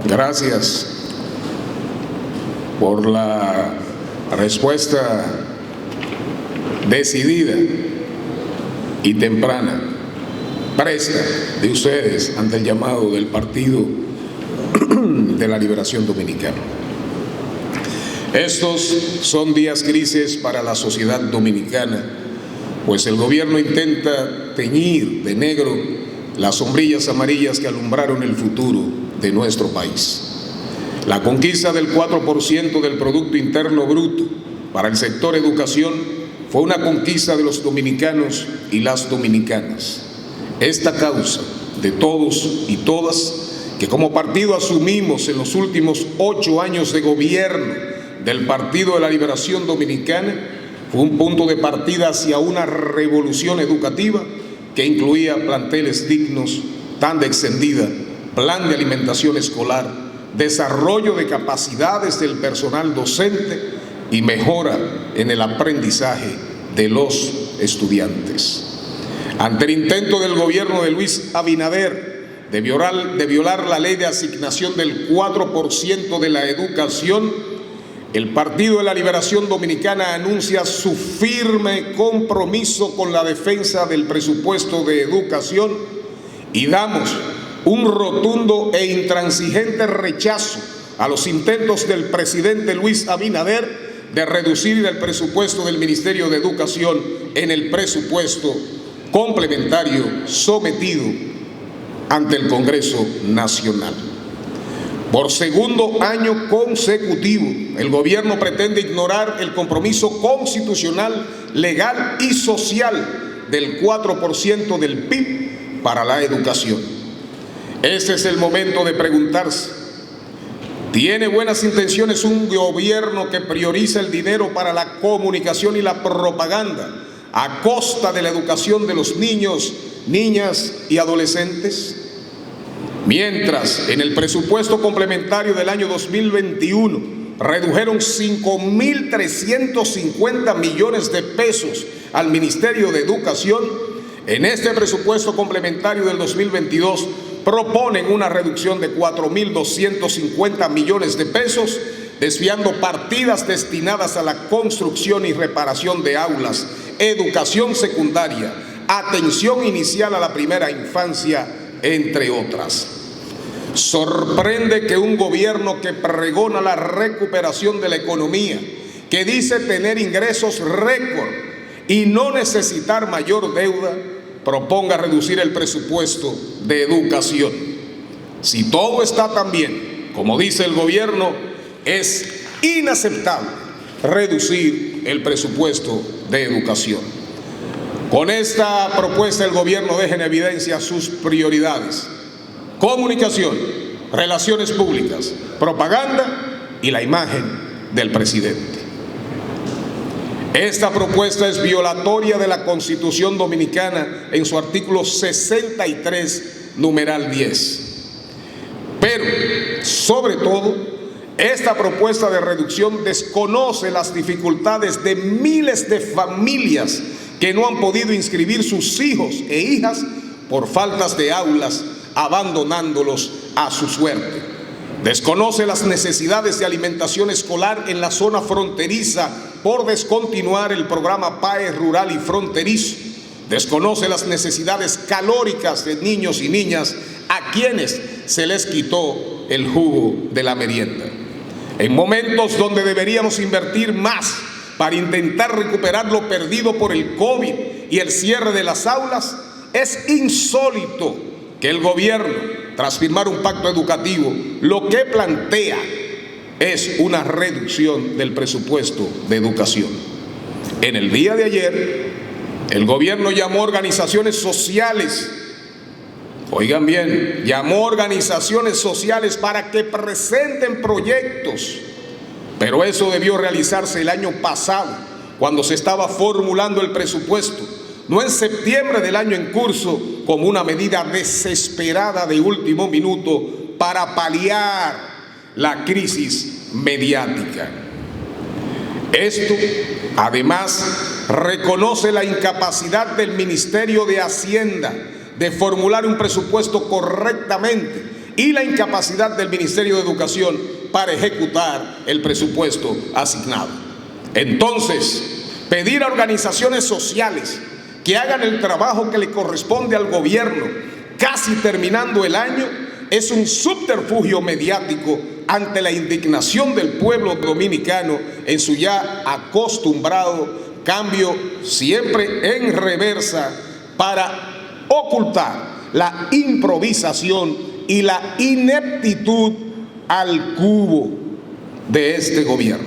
Gracias por la respuesta decidida y temprana, presta de ustedes ante el llamado del Partido de la Liberación Dominicana. Estos son días grises para la sociedad dominicana, pues el gobierno intenta teñir de negro las sombrillas amarillas que alumbraron el futuro de nuestro país. La conquista del 4% del Producto Interno Bruto para el sector educación fue una conquista de los dominicanos y las dominicanas. Esta causa de todos y todas que como partido asumimos en los últimos 8 años de gobierno del Partido de la Liberación Dominicana fue un punto de partida hacia una revolución educativa que incluía planteles dignos, tanda extendida, plan de alimentación escolar, desarrollo de capacidades del personal docente y mejora en el aprendizaje de los estudiantes. Ante el intento del gobierno de Luis Abinader de violar la ley de asignación del 4% de la educación, el Partido de la Liberación Dominicana anuncia su firme compromiso con la defensa del presupuesto de educación y damos un rotundo e intransigente rechazo a los intentos del presidente Luis Abinader de reducir el presupuesto del Ministerio de Educación en el presupuesto complementario sometido ante el Congreso Nacional. Por segundo año consecutivo, el gobierno pretende ignorar el compromiso constitucional, legal y social del 4% del PIB para la educación. Este es el momento de preguntarse, ¿tiene buenas intenciones un gobierno que prioriza el dinero para la comunicación y la propaganda a costa de la educación de los niños, niñas y adolescentes? Mientras en el presupuesto complementario del año 2021 redujeron 5.350 millones de pesos al Ministerio de Educación, en este presupuesto complementario del 2022 proponen una reducción de 4.250 millones de pesos, desviando partidas destinadas a la construcción y reparación de aulas, educación secundaria, atención inicial a la primera infancia, entre otras. Sorprende que un gobierno que pregona la recuperación de la economía, que dice tener ingresos récord y no necesitar mayor deuda, proponga reducir el presupuesto de educación. Si todo está tan bien, como dice el gobierno, es inaceptable reducir el presupuesto de educación. Con esta propuesta el gobierno deja en evidencia sus prioridades: comunicación, relaciones públicas, propaganda y la imagen del presidente. Esta propuesta es violatoria de la Constitución Dominicana en su artículo 63, numeral 10. Pero, sobre todo, esta propuesta de reducción desconoce las dificultades de miles de familias que no han podido inscribir sus hijos e hijas por faltas de aulas, abandonándolos a su suerte. Desconoce las necesidades de alimentación escolar en la zona fronteriza por descontinuar el programa PAE rural y fronterizo. Desconoce las necesidades calóricas de niños y niñas a quienes se les quitó el jugo de la merienda. En momentos donde deberíamos invertir más para intentar recuperar lo perdido por el COVID y el cierre de las aulas, es insólito que el gobierno, tras firmar un pacto educativo, lo que plantea es una reducción del presupuesto de educación. En el día de ayer, el gobierno llamó a organizaciones sociales, oigan bien, llamó a organizaciones sociales para que presenten proyectos, pero eso debió realizarse el año pasado, cuando se estaba formulando el presupuesto, no en septiembre del año en curso, como una medida desesperada de último minuto para paliar la crisis mediática. Esto, además, reconoce la incapacidad del Ministerio de Hacienda de formular un presupuesto correctamente y la incapacidad del Ministerio de Educación para ejecutar el presupuesto asignado. Entonces, pedir a organizaciones sociales que hagan el trabajo que le corresponde al gobierno casi terminando el año es un subterfugio mediático ante la indignación del pueblo dominicano en su ya acostumbrado cambio siempre en reversa para ocultar la improvisación y la ineptitud al cubo de este gobierno.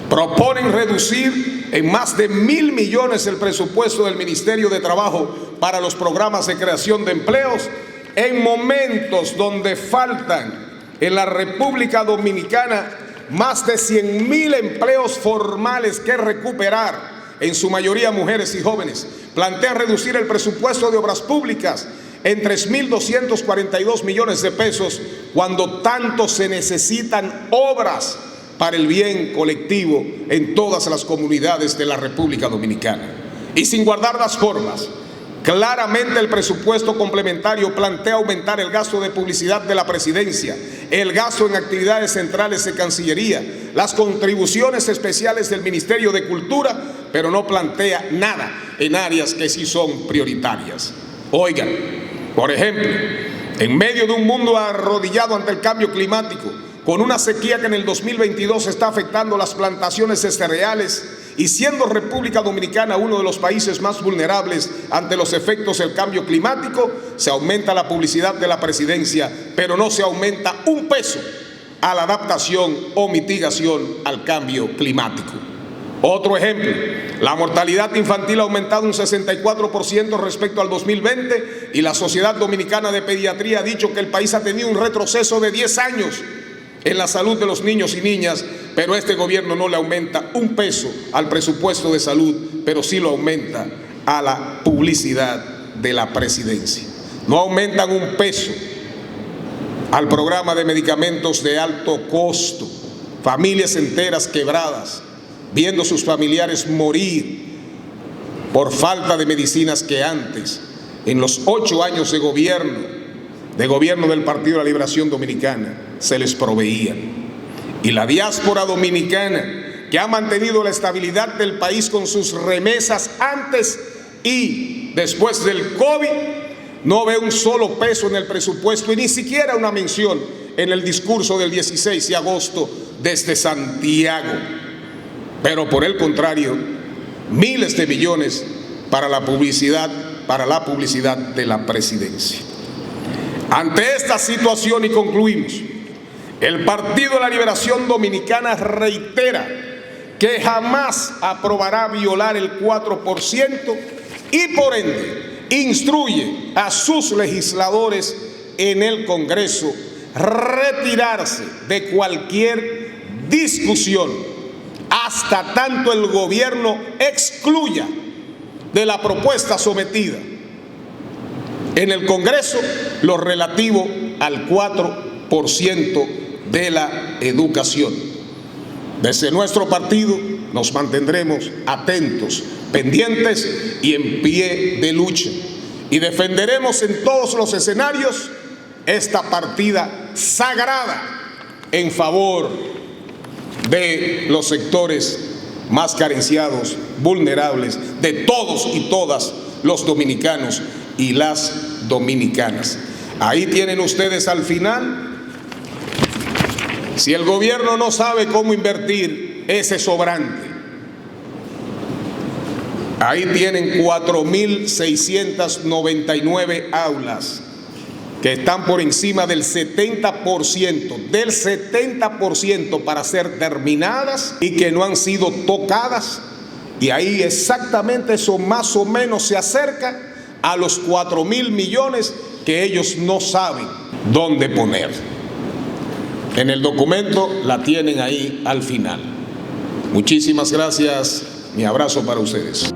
Proponen reducir en más de 1.000 millones el presupuesto del Ministerio de Trabajo para los programas de creación de empleos en momentos donde faltan en la República Dominicana más de 100.000 empleos formales que recuperar, en su mayoría mujeres y jóvenes. Plantea reducir el presupuesto de obras públicas en 3.242 millones de pesos cuando tanto se necesitan obras para el bien colectivo en todas las comunidades de la República Dominicana. Y sin guardar las formas, claramente el presupuesto complementario plantea aumentar el gasto de publicidad de la presidencia, el gasto en actividades centrales de Cancillería, las contribuciones especiales del Ministerio de Cultura, pero no plantea nada en áreas que sí son prioritarias. Oigan, por ejemplo, en medio de un mundo arrodillado ante el cambio climático, con una sequía que en el 2022 está afectando las plantaciones de cereales y siendo República Dominicana uno de los países más vulnerables ante los efectos del cambio climático, se aumenta la publicidad de la presidencia, pero no se aumenta un peso a la adaptación o mitigación al cambio climático. Otro ejemplo, la mortalidad infantil ha aumentado un 64% respecto al 2020 y la Sociedad Dominicana de Pediatría ha dicho que el país ha tenido un retroceso de 10 años en la salud de los niños y niñas, pero este gobierno no le aumenta un peso al presupuesto de salud, pero sí lo aumenta a la publicidad de la presidencia. No aumentan un peso al programa de medicamentos de alto costo, familias enteras quebradas, viendo sus familiares morir por falta de medicinas que antes, en los 8 años de gobierno del Partido de la Liberación Dominicana, se les proveían. Y la diáspora dominicana, que ha mantenido la estabilidad del país con sus remesas antes y después del COVID, no ve un solo peso en el presupuesto y ni siquiera una mención en el discurso del 16 de agosto desde Santiago. Pero por el contrario, miles de millones para la publicidad de la presidencia. Ante esta situación, y concluimos, el Partido de la Liberación Dominicana reitera que jamás aprobará violar el 4% y por ende instruye a sus legisladores en el Congreso retirarse de cualquier discusión hasta tanto el gobierno excluya de la propuesta sometida en el Congreso lo relativo al 4% de la educación. Desde nuestro partido nos mantendremos atentos, pendientes y en pie de lucha. Y defenderemos en todos los escenarios esta partida sagrada en favor de los sectores más carenciados, vulnerables, de todos y todas los dominicanos y las dominicanas. Ahí tienen ustedes al final. Si el gobierno no sabe cómo invertir ese sobrante, ahí tienen 4.699 aulas que están por encima del 70% para ser terminadas y que no han sido tocadas, y ahí exactamente eso más o menos se acerca a los 4.000 millones que ellos no saben dónde poner. En el documento la tienen ahí al final. Muchísimas gracias. Mi abrazo para ustedes.